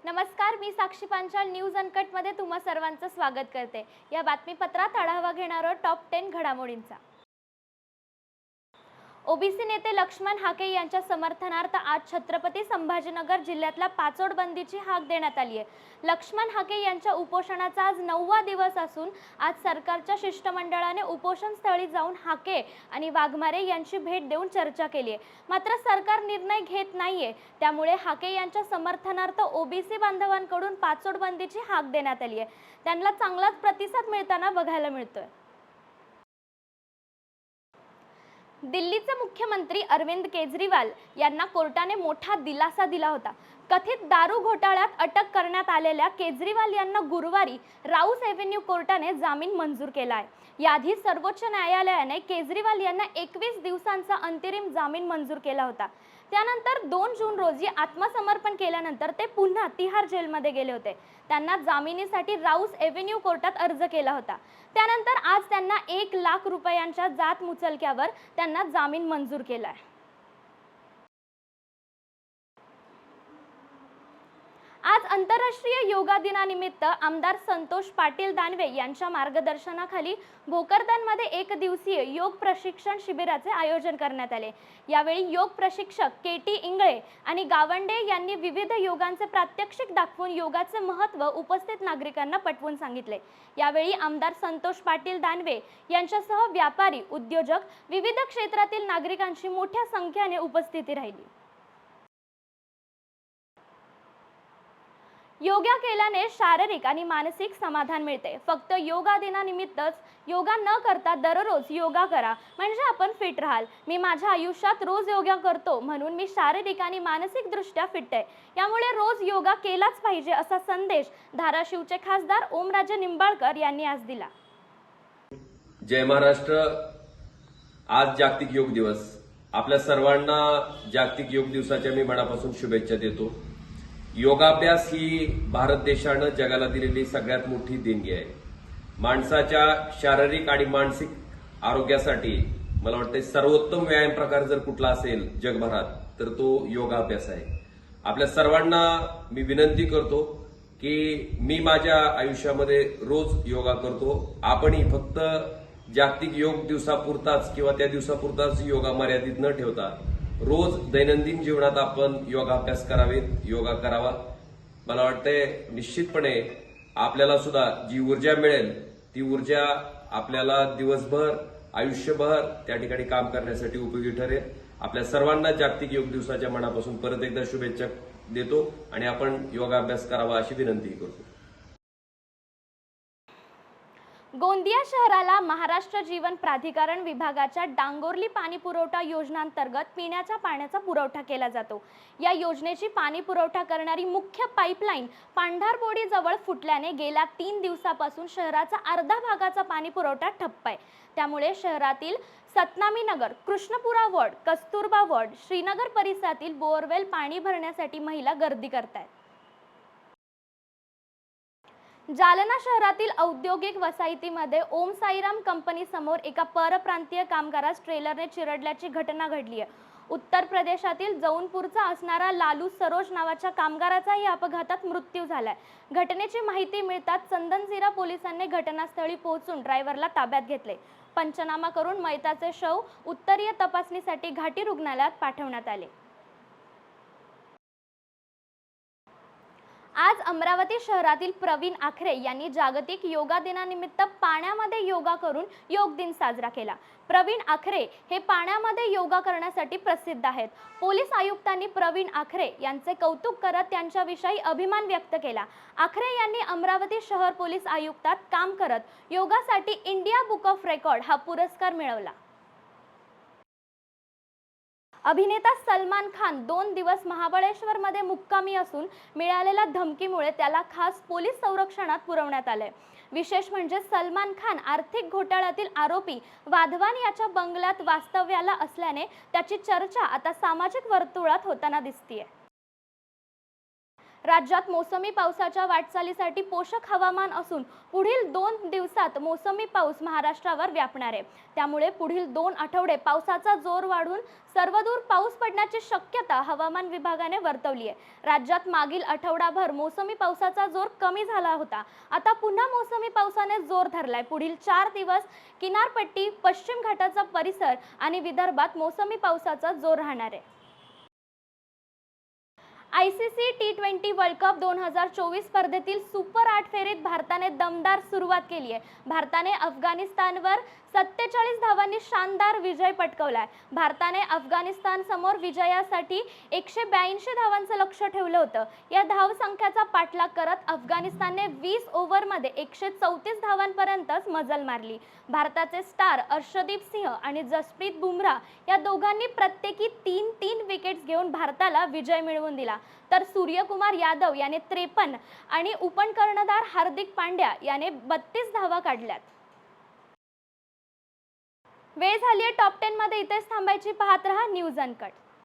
नमस्कार, मी साक्षी Panchal news uncut मध्ये तुम्हा सर्वांचं स्वागत करते। या बातमीपत्रात आढावा घेणार आहोत टॉप 10 घडामोडींचा। ओबीसी नेते लक्ष्मण हाके यांच्या समर्थनार्थ आज छत्रपती संभाजीनगर जिल्ह्यातल्या पाचोड बंदीची हाक देण्यात आली आहे। लक्ष्मण हाके यांच्या उपोषणाचा आज 9वा दिवस असून आज सरकारच्या शिष्टमंडळाने उपोषण स्थळी जाऊन हाके आणि वाघमारे यांची भेट देऊन चर्चा केली आहे। मात्र सरकार निर्णय घेत नाहीये, त्यामुळे हाके यांच्या समर्थनार्थ ओबीसी बांधवांकडून पाचोड बंदीची हाक देण्यात आली आहे। त्यांना चांगलाच प्रतिसाद मिळताना बघायला मिळतोय। दिल्लीचे मुख्यमंत्री अरविंद केजरीवाल यांना कोर्टाने मोठा दिलासा दिला होता। कथित दारू घोटाळ्यात अटक करण्यात आलेल्या केजरीवाल यांना गुरुवारी राऊस एव्हेन्यू कोर्टाने जामीन मंजूर केला आहे। याआधी सर्वोच्च न्यायालयाने केजरीवाल यांना 21 दिवसांचा अंतरिम जामीन मंजूर केला होता। त्यानंतर 2 जून रोजी आत्मसमर्पण केल्यानंतर ते पुन्हा तिहार जेलमध्ये गेले होते। त्यांना जामिनीसाठी राऊस एव्हेन्यू कोर्टात अर्ज केला होता। त्यानंतर आज त्यांना 1 लाख रुपयांच्या जात मुचलक्यावर त्यांना जामीन मंजूर केला आहे। आज आंतरराष्ट्रीय योगा दिनानिमित्त आमदार संतोष पाटील दानवे यांच्या मार्गदर्शनाखाली भोकरदनमध्ये 1 दिवसीय योग प्रशिक्षण शिबिराचे आयोजन करण्यात आले। यावेळी योग प्रशिक्षक केटी इंगळे आणि गावंडे यांनी विविध योगांचे प्रात्यक्षिक दाखवून योगाचे महत्त्व उपस्थित नागरिकांना पटवून सांगितले। यावेळी आमदार संतोष पाटील दानवे यांच्यासह व्यापारी, उद्योजक, विविध क्षेत्रातील नागरिकांची मोठ्या संख्येने उपस्थिती राहिली। योगा केल्याने शारीरिक आणि मानसिक समाधान मिळते। फक्त योगा दिनानिमित्तच योगा न करता दररोज योगा करा, म्हणजे आपण फिट राहाल। मी माझ्या आयुष्यात रोज योगा करतो, म्हणून मी शारीरिक आणि मानसिक दृष्ट्या फिट आहे। यामुळे रोज योगा केलाच पाहिजे असा संदेश धाराशिवचे खासदार ओमराजे निंबाळकर यांनी आज दिला। जय महाराष्ट्र। आज जागतिक योग दिवस। आपल्या सर्वांना जागतिक योग दिवसाच्या मी मनापासून शुभेच्छा देतो। योगाभ्यास ही भारत देशाने जगाला दिलेली सगळ्यात मोठी देणगी आहे। माणसाच्या शारीरिक आणि मानसिक आरोग्यासाठी मला वाटतं सर्वोत्तम व्यायाम प्रकार जर कुठला असेल जगभरात तर तो योगाभ्यास आहे। आपल्या सर्वांना मी विनंती करतो की मी माझ्या आयुष्यामध्ये रोज योगा करतो। आपणही फक्त जागतिक योग दिवसापुरताच किंवा त्या दिवसापुरताच योगा मर्यादित न ठेवता रोज दैनंदिन जीवनात आपण योगाभ्यास करावेत, योगा करावा। मला वाटतंय निश्चितपणे आपल्याला सुद्धा जी ऊर्जा मिळेल ती ऊर्जा आपल्याला दिवसभर, आयुष्यभर त्या ठिकाणी काम करण्यासाठी उपयोगी ठरेल। आपल्या सर्वांना जागतिक योग दिवसाच्या मनापासून परत एकदा शुभेच्छा देतो आणि आपण योगाभ्यास करावा अशी विनंती करतो। गोंदिया शहराला महाराष्ट्र जीवन प्राधिकरण विभागाच्या डांगोर्ली पाणी पुरवठा योजनेअंतर्गत पिण्याच्या पाण्याचा पुरवठा केला जातो। या योजनेची पाणी पुरवठा करणारी मुख्य पाईपलाईन पांढारबोडी जवळ फुटल्याने गेल्या 3 दिवसापासून शहराचा अर्धा भागाचा पाणी पुरवठा ठप्प आहे। त्यामुळे शहरातील सतनामी नगर, कृष्णपुरा वॉर्ड, कस्तुरबा वॉर्ड, श्रीनगर परिसरातील बोअरवेल पाणी भरण्यासाठी महिला गर्दी करतायत। जालना शहरातील औद्योगिक वसाहतीमध्ये ओम साईराम कंपनी समोर एका परप्रांतीय कामगारास ट्रेलरने चिरडल्याची घटना घडली आहे। उत्तर प्रदेशातील जौनपूरचा असणारा लालू सरोज नावाच्या कामगाराचा या अपघातात मृत्यू झालाय। घटनेची माहिती मिळताच चंदनझिरा पोलिसांनी घटनास्थळी पोहोचून ड्रायव्हरला ताब्यात घेतले। पंचनामा करून मयताचे शव उत्तरीय तपासणीसाठी घाटी रुग्णालयात पाठवण्यात आले। आज अमरावती शहरातील प्रवीण आखरे यांनी जागतिक योगा दिनानिमित्त पाण्यामध्ये योगा करून योग दिन साजरा केला। प्रवीण आखरे हे पाण्यामध्ये योगा करण्यासाठी प्रसिद्ध आहेत। पोलीस आयुक्तांनी प्रवीण आखरे यांचे कौतुक करत त्यांच्याविषयी अभिमान व्यक्त केला। आखरे यांनी अमरावती शहर पोलीस आयुक्तात काम करत योगासाठी इंडिया बुक ऑफ रेकॉर्ड हा पुरस्कार मिळवला। अभिनेता सलमान खान 2 दिवस महाबळेश्वरमध्ये मुक्कामी असून मिळालेल्या धमकीमुळे त्याला खास पोलीस संरक्षणात पुरवण्यात आले। विशेष म्हणजे सलमान खान आर्थिक घोटाळ्यातील आरोपी वाधवान याच्या बंगल्यात वास्तव्याला असल्याने त्याची चर्चा आता सामाजिक वर्तुळात होताना दिसतेय। राज्यात मोसमी पावसाच्या वाटचालीसाठी पोषक हवामान असून पुढील 2 दिवसात मोसमी पाऊस महाराष्ट्रावर व्यापणार आहे। त्यामुळे पुढील 2 आठवडे पावसाचा जोर वाढून सर्वदूर पाऊस पडण्याची शक्यता हवामान विभागाने वर्तवली आहे। राज्यात मागील आठवडाभर मोसमी पावसाचा जोर कमी झाला होता। आता पुन्हा मोसमी पावसाने जोर धरलाय। पुढील 4 दिवस किनारपट्टी, पश्चिम घाटाचा परिसर आणि विदर्भात मोसमी पावसाचा जोर राहणार आहे। ICC T20 वर्ल्ड कप 2024 स्पर्धेतील सुपर 8 फेरीत भारताने दमदार सुरुवात केली आहे। भारताने अफगाणिस्तानवर 47 धावांनी शानदार विजय पटकावलाय। भारताने अफगाणिस्तान समोर विजयासाठी 182 धावांचं लक्ष्य ठेवलं होतं। या धावसंख्येचा पाठलाग करत अफगाणिस्तानने 20 ओव्हरमध्ये 134 धावांपर्यंतच मजल मारली। भारताचे स्टार अर्शदीप सिंह आणि जसप्रीत बुमराह या दोघांनी प्रत्येकी 3-3 विकेट्स घेऊन भारताला विजय मिळवून दिला। तर सूर्यकुमार यादव याने 53 आणि उपकर्णधार हार्दिक पांड्या याने 32 धावा काढल्यात। वेळ झाली आहे टॉप 10 मध्ये इथेच थांबायची। पाहत रहा न्यूज अनकट।